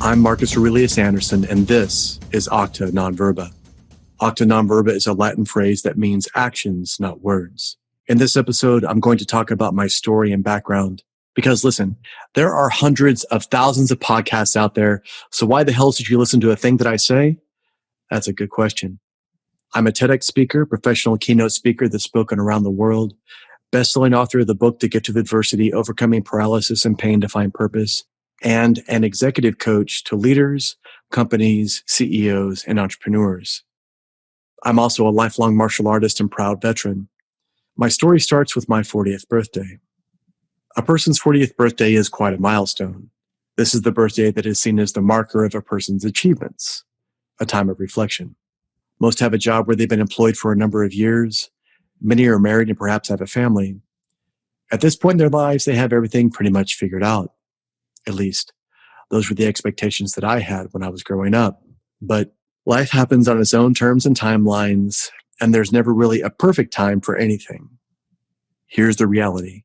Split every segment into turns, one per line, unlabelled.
I'm Marcus Aurelius Anderson, and this is Acta non verba. Acta non verba is a Latin phrase that means actions, not words. In this episode, I'm going to talk about my story and background. Because listen, there are hundreds of thousands of podcasts out there, so why the hell should you listen to a thing that I say? That's a good question. I'm a TEDx speaker, professional keynote speaker that's spoken around the world, best-selling author of the book The Gift of Adversity, Overcoming Paralysis and Pain to Find Purpose, and an executive coach to leaders, companies, CEOs, and entrepreneurs. I'm also a lifelong martial artist and proud veteran. My story starts with my 40th birthday. A person's 40th birthday is quite a milestone. This is the birthday that is seen as the marker of a person's achievements, a time of reflection. Most have a job where they've been employed for a number of years. Many are married and perhaps have a family. At this point in their lives, they have everything pretty much figured out. At least, those were the expectations that I had when I was growing up. But life happens on its own terms and timelines, and there's never really a perfect time for anything. Here's the reality.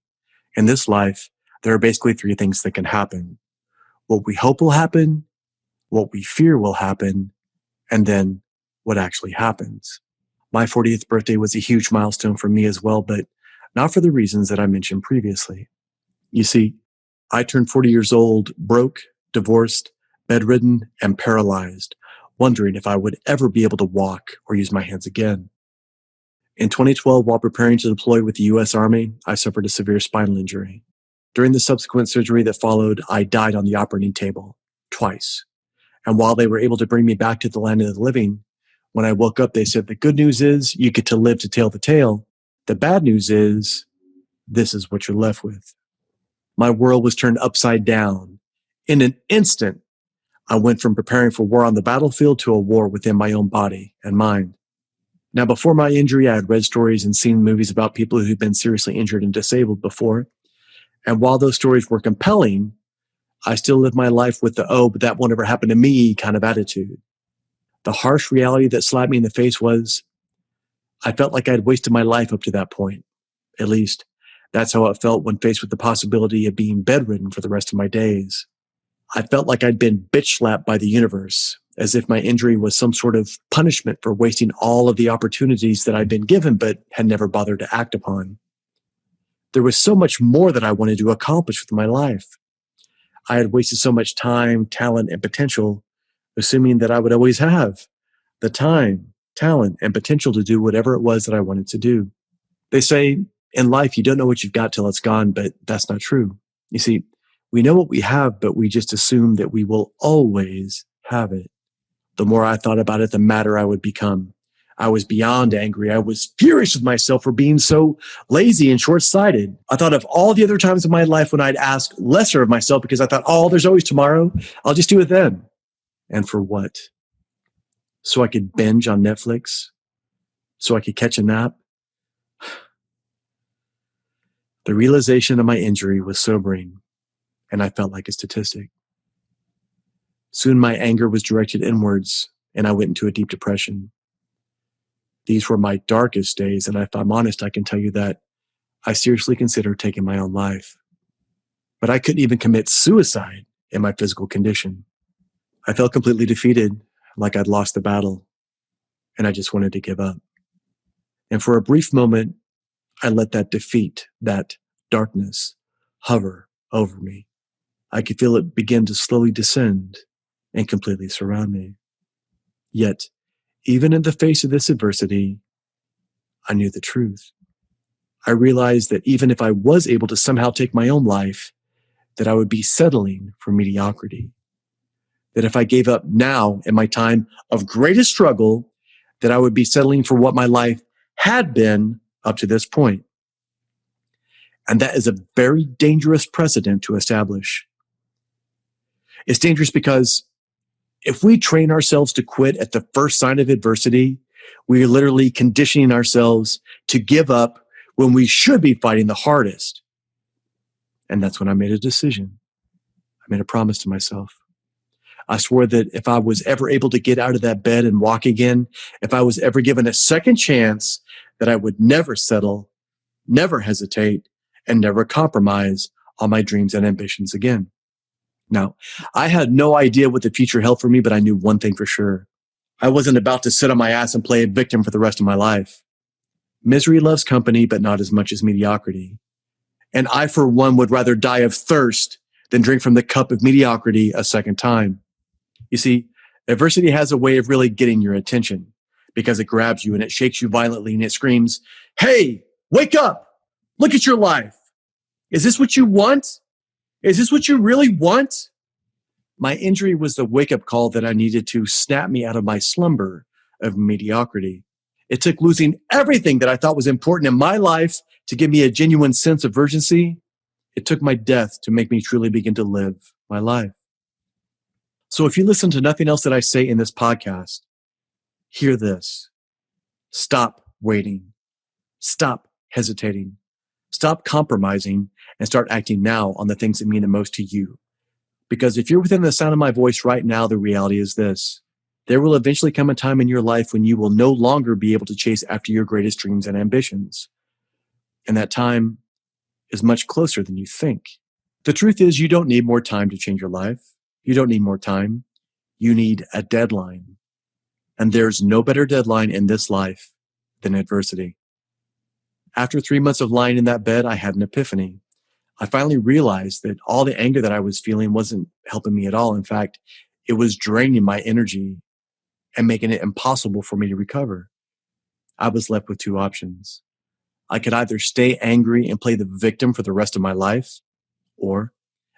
In this life, there are basically three things that can happen. What we hope will happen, what we fear will happen, and then what actually happens. My 40th birthday was a huge milestone for me as well, but not for the reasons that I mentioned previously. You see, I turned 40 years old, broke, divorced, bedridden, and paralyzed, wondering if I would ever be able to walk or use my hands again. In 2012, while preparing to deploy with the U.S. Army, I suffered a severe spinal injury. During the subsequent surgery that followed, I died on the operating table, twice. And while they were able to bring me back to the land of the living, when I woke up, they said, the good news is you get to live to tell the tale. The bad news is this is what you're left with. My world was turned upside down. In an instant, I went from preparing for war on the battlefield to a war within my own body and mind. Now, before my injury, I had read stories and seen movies about people who'd been seriously injured and disabled before. And while those stories were compelling, I still lived my life with the, oh, but that won't ever happen to me kind of attitude. The harsh reality that slapped me in the face was I felt like I'd wasted my life up to that point. At least, that's how it felt when faced with the possibility of being bedridden for the rest of my days. I felt like I'd been bitch slapped by the universe, as if my injury was some sort of punishment for wasting all of the opportunities that I'd been given but had never bothered to act upon. There was so much more that I wanted to accomplish with my life. I had wasted so much time, talent, and potential, assuming that I would always have the time, talent, and potential to do whatever it was that I wanted to do. They say in life, you don't know what you've got till it's gone, but that's not true. You see, we know what we have, but we just assume that we will always have it. The more I thought about it, the madder I would become. I was beyond angry. I was furious with myself for being so lazy and short-sighted. I thought of all the other times in my life when I'd ask lesser of myself because I thought, oh, there's always tomorrow. I'll just do it then. And for what? So I could binge on Netflix? So I could catch a nap? The realization of my injury was sobering, and I felt like a statistic. Soon my anger was directed inwards, and I went into a deep depression. These were my darkest days, and if I'm honest, I can tell you that I seriously considered taking my own life. But I couldn't even commit suicide in my physical condition. I felt completely defeated, like I'd lost the battle, and I just wanted to give up. And for a brief moment, I let that defeat, that darkness, hover over me. I could feel it begin to slowly descend and completely surround me. Yet, even in the face of this adversity, I knew the truth. I realized that even if I was able to somehow take my own life, that I would be settling for mediocrity. That if I gave up now in my time of greatest struggle, that I would be settling for what my life had been up to this point. And that is a very dangerous precedent to establish. It's dangerous because if we train ourselves to quit at the first sign of adversity, we are literally conditioning ourselves to give up when we should be fighting the hardest. And that's when I made a decision. I made a promise to myself. I swore that if I was ever able to get out of that bed and walk again, if I was ever given a second chance, that I would never settle, never hesitate, and never compromise on my dreams and ambitions again. Now, I had no idea what the future held for me, but I knew one thing for sure. I wasn't about to sit on my ass and play a victim for the rest of my life. Misery loves company, but not as much as mediocrity. And I, for one, would rather die of thirst than drink from the cup of mediocrity a second time. You see, adversity has a way of really getting your attention because it grabs you and it shakes you violently and it screams, "Hey, wake up! Look at your life! Is this what you want? Is this what you really want?" My injury was the wake-up call that I needed to snap me out of my slumber of mediocrity. It took losing everything that I thought was important in my life to give me a genuine sense of urgency. It took my death to make me truly begin to live my life. So if you listen to nothing else that I say in this podcast, hear this. Stop waiting. Stop hesitating. Stop compromising and start acting now on the things that mean the most to you. Because if you're within the sound of my voice right now, the reality is this. There will eventually come a time in your life when you will no longer be able to chase after your greatest dreams and ambitions. And that time is much closer than you think. The truth is, you don't need more time to change your life. You don't need more time. You need a deadline. And there's no better deadline in this life than adversity. After 3 months of lying in that bed, I had an epiphany. I finally realized that all the anger that I was feeling wasn't helping me at all. In fact, it was draining my energy and making it impossible for me to recover. I was left with two options. I could either stay angry and play the victim for the rest of my life, or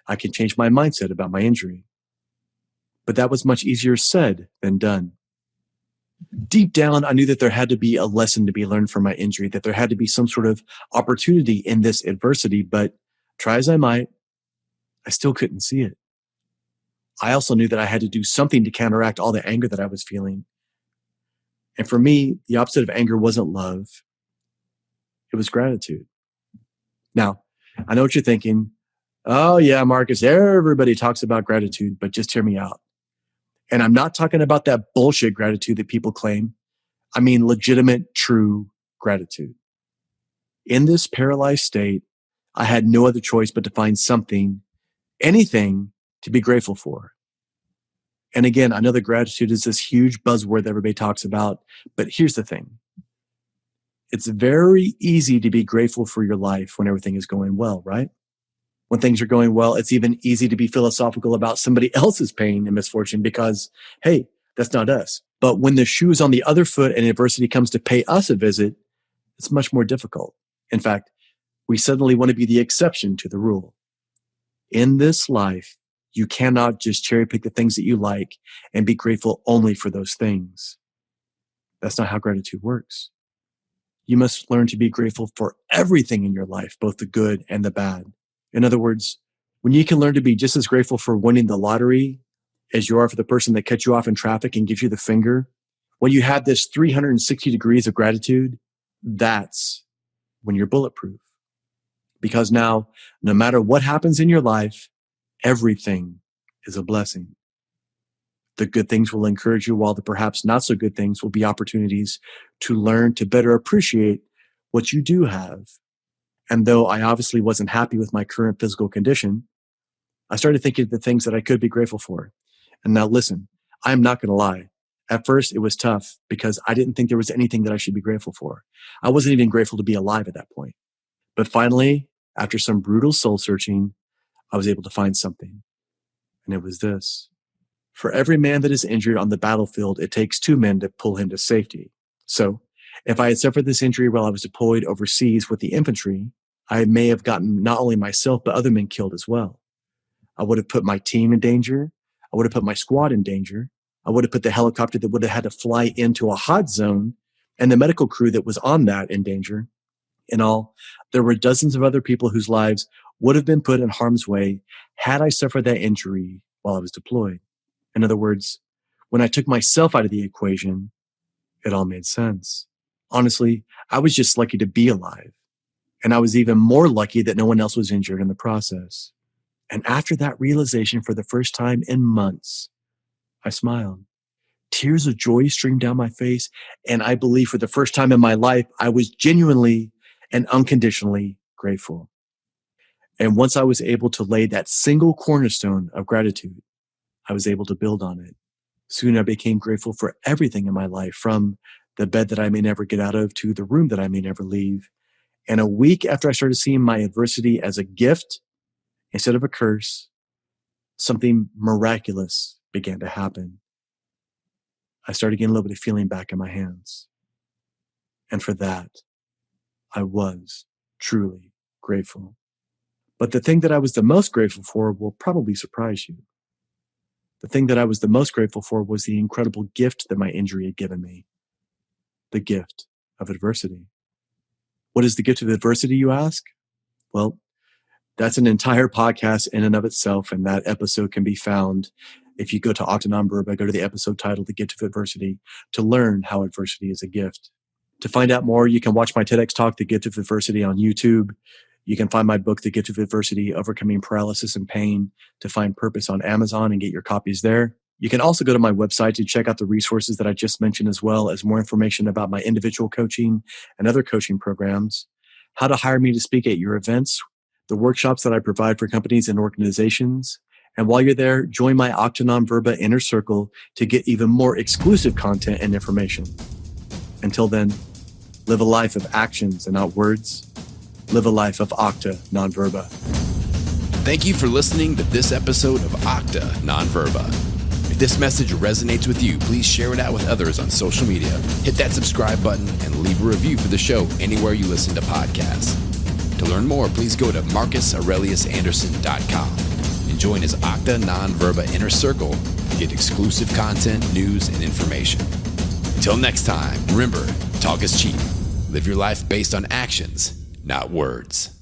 I could change my mindset about my injury. But that was much easier said than done. Deep down, I knew that there had to be a lesson to be learned from my injury, that there had to be some sort of opportunity in this adversity, but try as I might, I still couldn't see it. I also knew that I had to do something to counteract all the anger that I was feeling. And for me, the opposite of anger wasn't love. It was gratitude. Now, I know what you're thinking. Oh yeah, Marcus, everybody talks about gratitude, but just hear me out. And I'm not talking about that bullshit gratitude that people claim. I mean legitimate, true gratitude. In this paralyzed state, I had no other choice but to find something, anything to be grateful for. And again, I know that gratitude is this huge buzzword that everybody talks about, but here's the thing. It's very easy to be grateful for your life when everything is going well, right? When things are going well, it's even easy to be philosophical about somebody else's pain and misfortune because, hey, that's not us. But when the shoe is on the other foot and adversity comes to pay us a visit, it's much more difficult. In fact, we suddenly want to be the exception to the rule. In this life, you cannot just cherry pick the things that you like and be grateful only for those things. That's not how gratitude works. You must learn to be grateful for everything in your life, both the good and the bad. In other words, when you can learn to be just as grateful for winning the lottery as you are for the person that cut you off in traffic and gives you the finger, when you have this 360 degrees of gratitude, that's when you're bulletproof. Because now, no matter what happens in your life, everything is a blessing. The good things will encourage you, while the perhaps not so good things will be opportunities to learn to better appreciate what you do have. And though I obviously wasn't happy with my current physical condition, I started thinking of the things that I could be grateful for. And now listen, I'm not going to lie. At first, it was tough because I didn't think there was anything that I should be grateful for. I wasn't even grateful to be alive at that point. But finally, after some brutal soul searching, I was able to find something. And it was this. For every man that is injured on the battlefield, it takes two men to pull him to safety. So, if I had suffered this injury while I was deployed overseas with the infantry, I may have gotten not only myself, but other men killed as well. I would have put my team in danger. I would have put my squad in danger. I would have put the helicopter that would have had to fly into a hot zone and the medical crew that was on that in danger. In all, there were dozens of other people whose lives would have been put in harm's way had I suffered that injury while I was deployed. In other words, when I took myself out of the equation, it all made sense. Honestly, I was just lucky to be alive. And I was even more lucky that no one else was injured in the process. And after that realization, for the first time in months, I smiled. Tears of joy streamed down my face. And I believe for the first time in my life, I was genuinely and unconditionally grateful. And once I was able to lay that single cornerstone of gratitude, I was able to build on it. Soon I became grateful for everything in my life, from the bed that I may never get out of to the room that I may never leave. And a week after I started seeing my adversity as a gift instead of a curse, something miraculous began to happen. I started getting a little bit of feeling back in my hands. And for that, I was truly grateful. But the thing that I was the most grateful for will probably surprise you. The thing that I was the most grateful for was the incredible gift that my injury had given me. The gift of adversity. What is the gift of adversity, you ask? Well, that's an entire podcast in and of itself, and that episode can be found if you go to Octanon Verba, go to the episode titled The Gift of Adversity, to learn how adversity is a gift. To find out more, you can watch my TEDx talk, The Gift of Adversity, on YouTube. You can find my book, The Gift of Adversity, Overcoming Paralysis and Pain, to find purpose, on Amazon and get your copies there. You can also go to my website to check out the resources that I just mentioned, as well as more information about my individual coaching and other coaching programs, how to hire me to speak at your events, the workshops that I provide for companies and organizations. And while you're there, join my Octanon Verba Inner Circle to get even more exclusive content and information. Until then, live a life of actions and not words. Live a life of Octa Non-Verba.
Thank you for listening to this episode of Octa Non-Verba. If this message resonates with you, please share it out with others on social media. Hit that subscribe button and leave a review for the show anywhere you listen to podcasts. To learn more, please go to MarcusAureliusAnderson.com and join his Octa Non-Verba Inner Circle to get exclusive content, news, and information. Until next time, remember, talk is cheap. Live your life based on actions, not words.